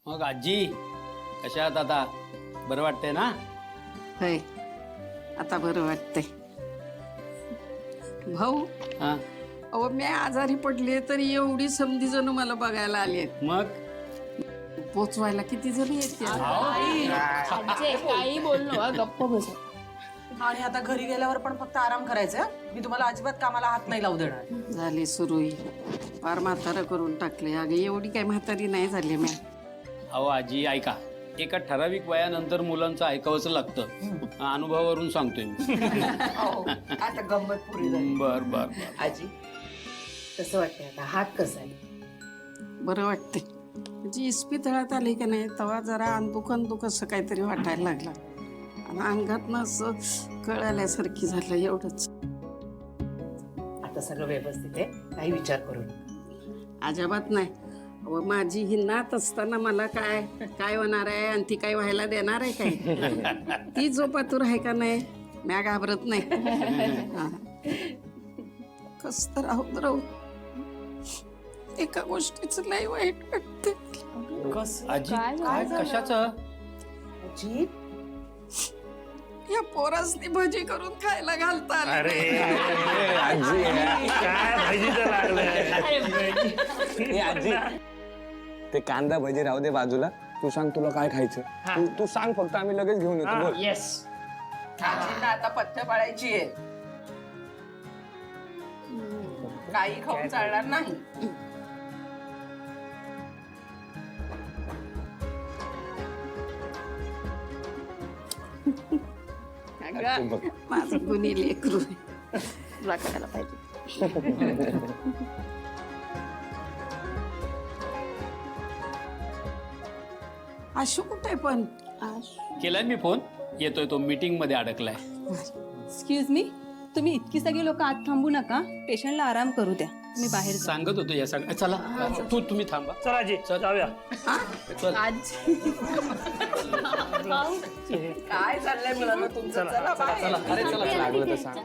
मग आजी कशा आहात आता? बरं वाटतंय ना? होय, आता बरं वाटतंय. भाऊ, हा अहो मी आजारी पडले तरी एवढी समधी जण मला बघायला आली आहेत. मग पोचवायला किती जण येते. काही बोललो गप्प बस. आणि आता घरी गेल्यावर पण फक्त आराम करायचा. मी तुम्हाला अजिबात कामाला हात नाही लावू देणार. झाली सुरू फार म्हातारं करून टाकले. अगं एवढी काही म्हातारी नाही झाली मी. अहो आजी ऐका, एका ठराविक वयानंतर मुलांचं ऐकावंच लागतं. अनुभवावरून सांगतोय मी. आता गंमत पुरी झाली. बर बर बर. आजी कसं वाटतंय आता? हात कसा आहे? बरं वाटते. म्हणजे इस्पितळात आली का नाही तेव्हा जरा अंदुक असं काहीतरी वाटायला लागलं आणि अंगातनं असं कळाल्यासारखी झालं एवढंच. आता सगळं व्यवस्थित आहे, काही विचार करू नका. अजिबात नाही. अहो माझी ही नात असताना मला काय काय होणार आहे आणि ती काय व्हायला देणार आहे काय? ती जो पातूर आहे का नाही, म्या घाबरत नाही. हा. कस तर राहून राहून एका गोष्टीचं लई वाईट वाटते. कसं? आजी काय काय झालं? कशाचं? आजी या पोरासनी भजी करून खायला घालता आली अरे नाही. आजी काय भाजीचं लागलं ए आजी, ते कांदा भजी राहू दे बाजूला. तू सांग तुला काय खायचं. तू सांग फक्त, आम्ही लगेच घेऊन येतो. बोल. आजींना आता पथ्य पाळायची आहे. काही खाऊन चालणार नाही. अगं, बघ. माझं गुन्हे लेकरू आहे. तुला कळायला पाहिजे. आशू कुठे पण? केलाय मी फोन. येतोय, तो मीटिंग मध्ये अडकलाय. एक्सक्यूज मी, तुम्ही इतकी सगळी लोक आत थांबू नका. पेशंटला आराम करू द्या. मी बाहेर जाते. सांगत होतो या सगळं. चला तुम्ही थांबा. चला आजी जाऊया. चल. काय चाललंय मुलांना तुमचं? चला बाहेर. अरे चला लागलं तर सांग.